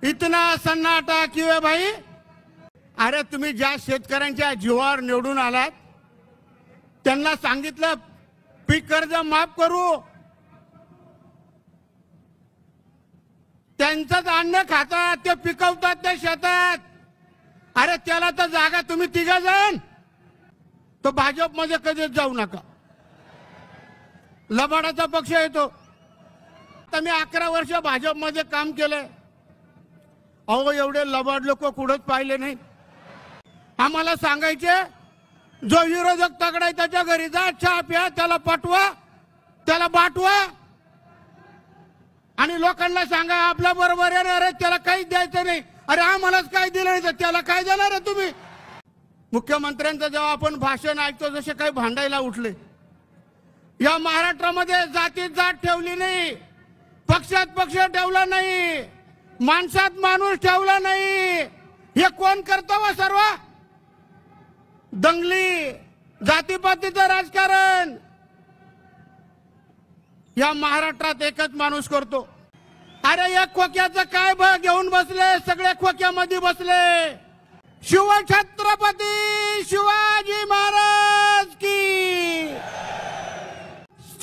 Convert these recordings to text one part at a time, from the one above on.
इतना सन्नाटा क्यों है भाई? अरे तुम्ही ज्या शेतकऱ्यांच्या जीवावर निवडून आलात त्यांना सांगितलं पीक कर्ज माफ करू, त्यांचंच अन्न खातात, ते पिकवतात त्या शेतात. अरे त्याला तर जागा तुम्ही तिघ जण तो भाजपमध्ये कधीच जाऊ नका. लबाडाचा पक्ष येतो. तर मी 11 वर्ष भाजपमध्ये काम केलंय. अहो एवढे लबाड लोक कुठंच पाहिले नाही. आम्हाला सांगायचे जो विरोधक तगडा आहे त्याच्या घरी जा, चहा प्या, त्याला पाठवा, त्याला बाटवा आणि लोकांना सांगा आपल्या बरोबर येणार आहे त्याला काहीच द्यायचं नाही. अरे आम्हालाच काय दिलं नाही तर त्याला काय देणार आहे तुम्ही? मुख्यमंत्र्यांचं जेव्हा आपण भाषण ऐकतो जसे काही भांडायला उठले. या महाराष्ट्रामध्ये जातीत जात ठेवली नाही, पक्षात पक्ष ठेवला नाही, माणसात माणूस ठेवला नाही. हे कोण करतो व सर्व? दंगली जातीपातीचं राजकारण या महाराष्ट्रात एकच माणूस करतो. अरे एक खोक्याचं काय घेऊन बसले, सगळे खोक्यामध्ये बसले. शिवछत्रपती शिवाजी महाराज की,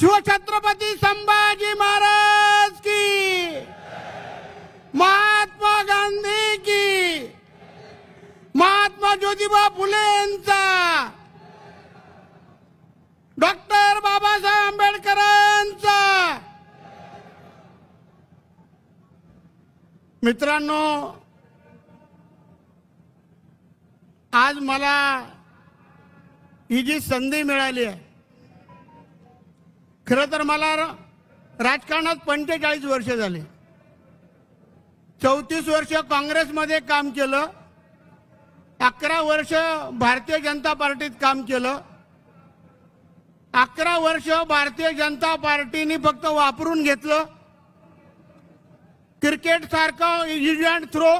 शिवछत्रपती संभाजी महाराज की, महात्मा गांधी की, महात्मा ज्योतिबा फुलेंचा, डॉक्टर बाबासाहेब आंबेडकरांचा. मित्रांनो, आज मला ही जी संधी मिळाली आहे, खरं तर मला राजकारणात 45 वर्ष झाले. 34 वर्ष काँग्रेसमध्ये काम केलं, 11 वर्ष भारतीय जनता पार्टीत काम केलं. 11 वर्ष भारतीय जनता पार्टीने फक्त वापरून घेतलं. क्रिकेट सारखं यूज अँड थ्रो.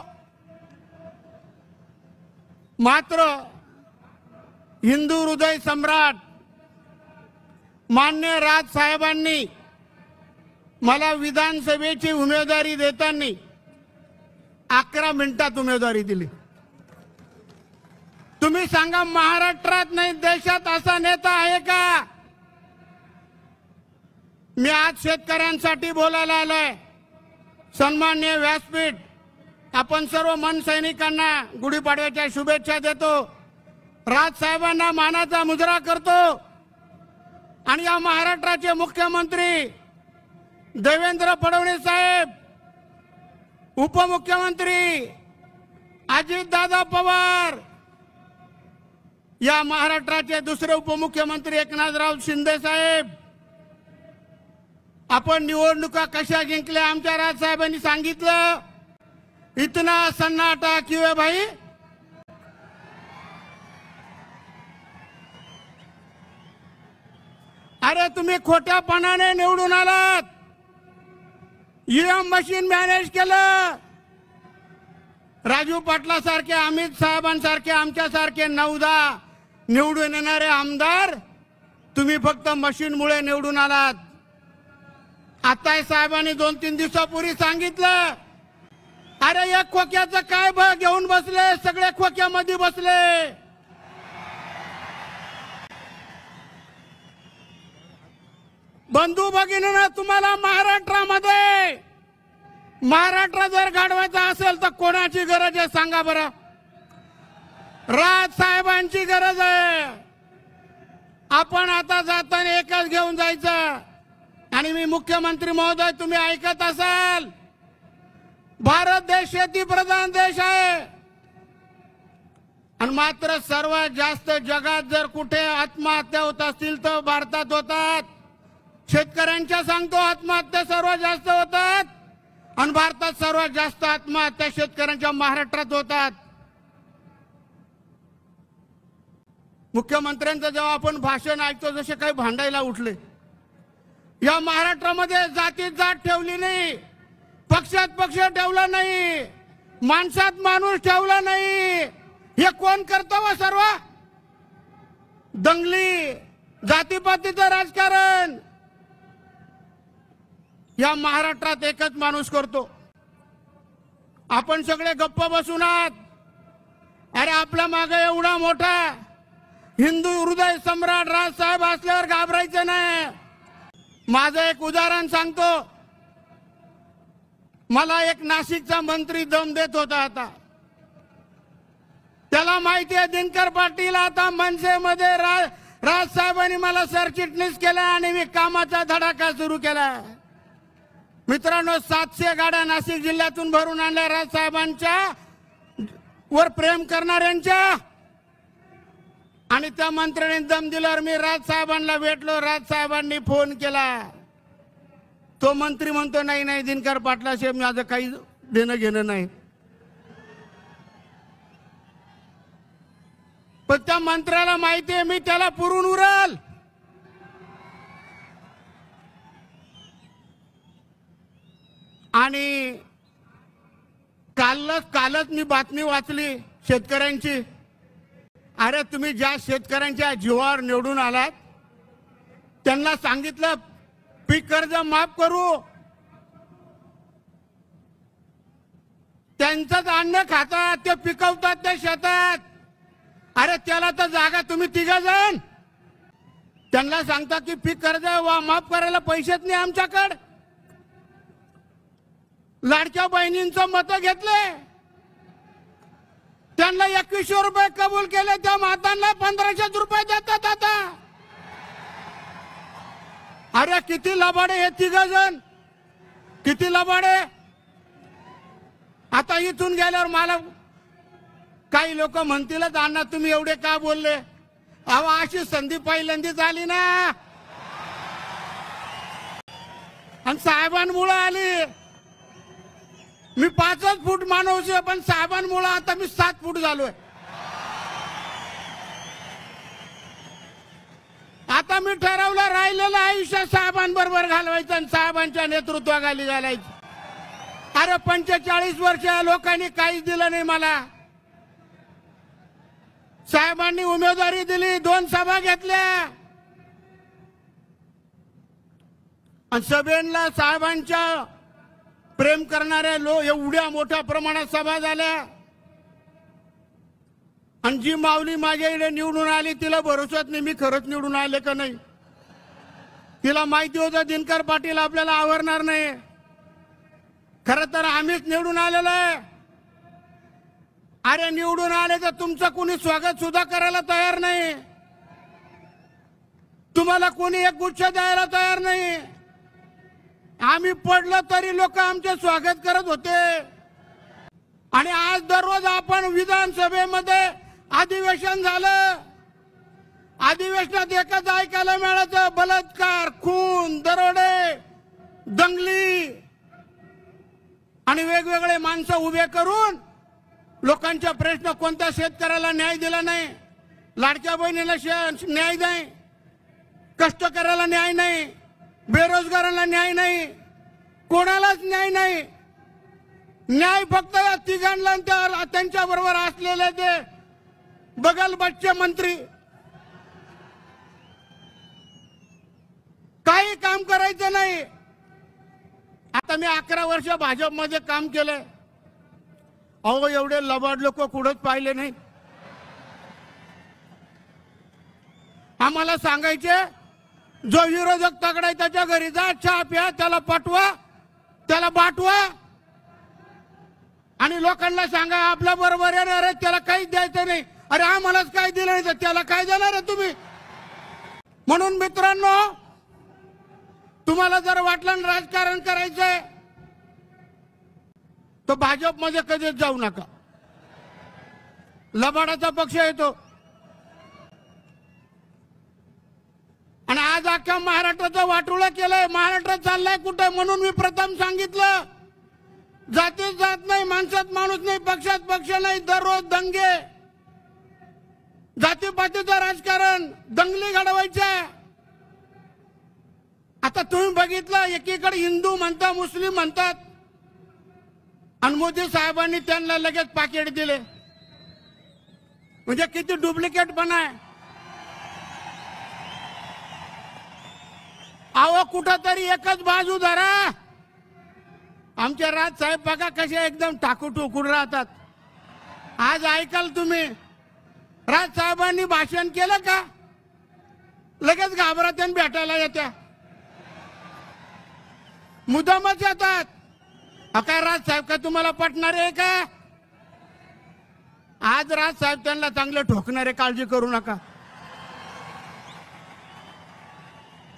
मात्र हिंदू हृदय सम्राट मान्य राज साहेबांनी मला विधानसभेची उमेदवारी देताना 11 मिनिटात उमेदवारी दिली. तुम्ही सांगा महाराष्ट्रात नाही देशात असा नेता आहे का? मी आज शेतकऱ्यांसाठी बोलायला आलोय. सन्माननीय व्यासपीठ, आपण सर्व मन सैनिकांना गुढीपाडव्याच्या शुभेच्छा देतो. राज साहेबांना मानाचा मुजरा करतो आणि या महाराष्ट्राचे मुख्यमंत्री देवेंद्र फडणवीस साहेब, उपमुख्यमंत्री अजितदादा पवार, या महाराष्ट्राचे दुसरे उपमुख्यमंत्री एकनाथराव शिंदे साहेब, आपण निवडणुका कशा जिंकल्या आमच्या राज साहेबांनी सांगितलं. इतना सन्नाटा क्यों है भाई? अरे तुम्ही खोट्यापणाने निवडून आलात. ईएम मशीन मॅनेज केलं. राजू पाटला सारखे, अमित साहेबांसारखे, आमच्या सारखे 9-10 निवडून येणारे आमदार तुम्ही फक्त मशीनमुळे निवडून आलात. आता साहेबांनी 2-3 दिवसापूर्वी सांगितलं, अरे एक खोक्याचं काय घेऊन बसले, सगळे खोक्यामध्ये बसले. बंधू भगिनींनो, तुम्हाला महाराष्ट्र जर घडवायचा असेल तर कोणाची गरज आहे सांगा बरं? राज साहेबांची गरज आहे. आपण आता जाताना एकच घेऊन जायचं. आणि मी मुख्यमंत्री महोदय, तुम्ही ऐकत असाल, भारत देश शेती प्रधान देश आहे. आणि मात्र सर्वात जास्त जगात जर कुठे आत्महत्या होत असतील तर भारतात होतात. शेतकऱ्यांच्या सांगतो आत्महत्या सर्वात जास्त होतात आणि भारतात सर्वात जास्त आत्महत्या शेतकऱ्यांच्या महाराष्ट्रात होतात. मुख्यमंत्र्यांचं जेव्हा आपण भाषण ऐकतो जसे काही भांडायला उठले. या महाराष्ट्रामध्ये जातीत जात ठेवली नाही, पक्षात पक्ष ठेवला नाही, माणसात माणूस ठेवला नाही. हे कोण करतो व सर्व? दंगली जातीपातीचं राजकारण या महाराष्ट्रात एकच माणूस करतो. आपण सगळे गप्प बसून आहात. अरे आपल्या मागे एवढा मोठा हिंदू हृदय सम्राट राजसाहेब असल्यावर घाबरायचं नाही. माझं एक उदाहरण सांगतो. मला एक नाशिकचा मंत्री दम देत होता. आता त्याला माहिती आहे दिनकर पाटील आता मनसेमध्ये राजसाहेबांनी मला सरचिटणीस केला आणि मी कामाचा धडाका सुरू केला. मित्रांनो 700 गाड्या नाशिक जिल्ह्यातून भरून आणल्या राजसाहेबांच्या वर प्रेम करणाऱ्यांच्या. आणि त्या मंत्र्याने दम दिल्यावर मी राजसाहेबांना भेटलो. राजसाहेबांनी फोन केला. तो मंत्री म्हणतो नाही नाही दिनकर पाटलाशी माझं काही देणं घेणं नाही. पण त्या मंत्र्याला माहिती आहे मी त्याला पुरून उरल. आणि कालच मी बातमी वाचली शेतकऱ्यांची. अरे तुम्ही ज्या शेतकऱ्यांच्या जीवावर निवडून आलात त्यांना सांगितलं पीक कर्ज माफ करू. त्यांचंच अन्न खातात ते पिकवतात त्या शेतात. अरे त्याला तर जागा तुम्ही 3 जण त्यांना सांगता की पीक कर्ज माफ करायला पैसेच नाही आमच्याकडे. लाडक्या बहिणींचं मत घेतले त्यांना 2100 रुपये कबूल केले. त्या मातांना 1500 रुपये देतात आता. अरे किती लबाडे हे 3 जण, किती लबाडे. आता इथून गेल्यावर मला काही लोक म्हणतीलच अण्णा तुम्ही एवढे का बोलले. अहो अशी संधी पहिल्यांदाच आली ना आणि साहेबांमुळे आली. मी 5च फूट माणूस आहे पण साहेबांमुळे आता मी 7 फूट झालोय. आता मी ठरवलं राहिलेलं आयुष्य साहेबांबरोबर घालवायचं आणि साहेबांच्या नेतृत्वाखाली घालायचं. अरे 45 वर्ष लोकांनी काहीच दिलं नाही मला. साहेबांनी उमेदवारी दिली, 2 सभा घेतल्या आणि सभेला साहेबांच्या प्रेम करणारे लोक एवढ्या मोठ्या प्रमाणात सभा झाल्या. आणि जी माऊली माझ्या इकडे निवडून आली तिला भरोसाच नाही मी खरंच निवडून आले का नाही. तिला माहिती होतं दिनकर पाटील आपल्याला आवरणार नाही. खरं तर आम्हीच निवडून आलेलो आहे. अरे निवडून आले तर तुमचं कोणी स्वागत सुद्धा करायला तयार नाही. तुम्हाला कोणी एक गुच्छ द्यायला तयार नाही. आम्ही पडलो तरी लोक आमचे स्वागत करत होते. आणि आज दररोज आपण विधानसभेमध्ये अधिवेशन झालं. अधिवेशनात एकच ऐकायला मिळालं बलात्कार, खून, दरोडे, दंगली आणि वेगवेगळे माणसं उभे करून लोकांचा प्रश्न. कोणत्या शेतकऱ्याला न्याय दिला नाही, लाडक्या बहिणीला न्याय नाही, कष्टकऱ्याला न्याय नाही, बेरोजगारांना न्याय नाही, कोणालाच न्याय नाही. न्याय फक्त या तिघांना त्यांच्या बरोबर असलेले ते बगलबच्चे मंत्री. काही काम करायचं नाही. आता मी 11 वर्ष भाजपमध्ये काम केलंय. अहो एवढे लबाड लोक कुठंच पाहिले नाही. आम्हाला सांगायचे जो विरोधक तगडा त्याच्या घरी जा, चहा प्या, त्याला पाठवा, त्याला बाटवा आणि लोकांना सांगा आपल्या बरोबर येणार आहे त्याला काहीच द्यायचं नाही. अरे आम्हालाच काय दिलं नाही तर त्याला काय देणार आहे तुम्ही. म्हणून मित्रांनो तुम्हाला जर वाटलं राजकारण करायचंय तो भाजपमध्ये कधीच जाऊ नका. लबाडाचा पक्ष येतो. आणि आज अख्ख्या महाराष्ट्राचं वाटोळं केलंय. महाराष्ट्र चाललाय कुठे म्हणून मी प्रथम सांगितलं. जातीत जात नाही, माणसात माणूस नाही, पक्षात पक्ष नाही. दररोज दंगे, जातीपातीचं राजकारण, दंगली घडवायच्या. आता तुम्ही बघितलं एकीकडे हिंदू म्हणतात, मुस्लिम म्हणतात आणि मोदी साहेबांनी त्यांना लगेच पाकिट दिले. म्हणजे किती डुप्लिकेट पण आहे. अहो कुठंतरी एकच बाजू धरा. आमचे राज साहेब बघा कसे एकदम टाकू टोकून राहतात. आज ऐकाल तुम्ही राज साहेबांनी भाषण केलं का लगेच घाबरत्या आणि भेटायला येत्या, मुद्दामच येतात. काय राज साहेब का तुम्हाला पटणार आहे का? आज राज साहेब त्यांना चांगलं ठोकणारे, काळजी करू नका.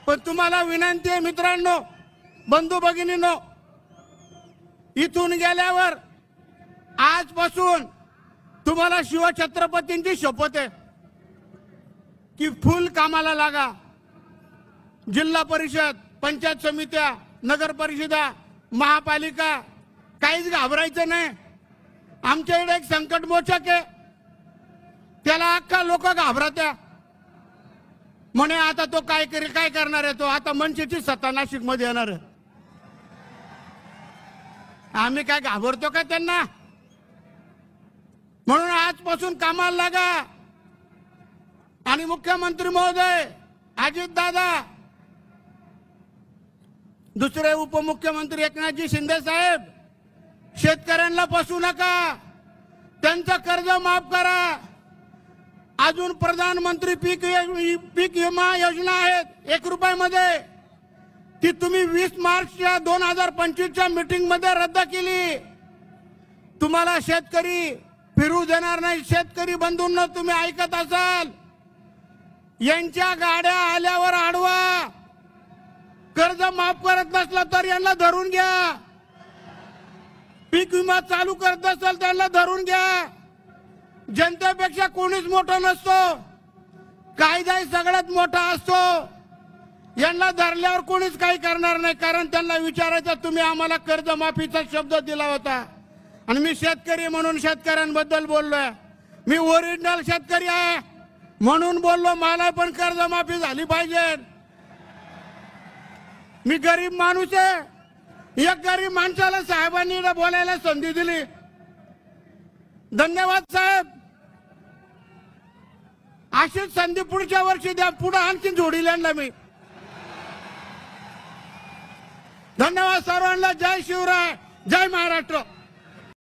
पण तुम्हाला विनंती आहे मित्रांनो, बंधू भगिनींनो, इथून गेल्यावर आजपासून तुम्हाला शिवछत्रपतींची शपथ आहे की फुल कामाला लागा. जिल्हा परिषद, पंचायत समित्या, नगर परिषदा, महापालिका, काहीच घाबरायचं नाही. आमच्या इकडे एक संकट मोचक आहे, त्याला अख्खा लोक घाबरत्या. म्हणे आता तो काय करेल, काय करणार आहे तो, आता मनसेची सत्ता नाशिक मध्ये येणार आहे. आम्ही काय घाबरतो का त्यांना? म्हणून आजपासून कामाला लागा. आणि मुख्यमंत्री महोदय, अजित दादा, दुसरे उपमुख्यमंत्री एकनाथजी शिंदे साहेब, शेतकऱ्यांना फसवू नका, त्यांचं कर्ज माफ करा. अजून प्रधानमंत्री पीक विमा योजना आहेत 1 रुपयामध्ये, ती तुम्ही 20 मार्चच्या 2025च्या मीटिंग मध्ये रद्द केली. तुम्हाला शेतकरी फिरू देणार नाही. शेतकरी बंधूंनो, तुम्ही ऐकत असाल, यांच्या गाड्या आल्यावर अडवा. कर्ज माफ करत नसला तर यांना धरून घ्या. पीक विमा चालू करत असाल त्यांना धरून घ्या. जनतेपेक्षा कोणीच मोठा नसतो, कायदा सगळ्यात मोठा असतो. यांना धरल्यावर कोणीच काही करणार नाही, कारण त्यांना विचारायचं तुम्ही आम्हाला कर्जमाफीचा शब्द दिला होता. आणि मी शेतकरी म्हणून शेतकऱ्यांबद्दल बोललोय. मी ओरिजिनल शेतकरी आहे म्हणून बोललो, मला पण कर्जमाफी झाली पाहिजे. मी गरीब माणूस आहे. एक गरीब माणसाला साहेबांनी बोलायला संधी दिली. धन्यवाद साहेब. अशीच संधी पुढच्या वर्षी द्या, पुढे आणखी जोडील मी. धन्यवाद सर्वांना. जय शिवराय, जय महाराष्ट्र.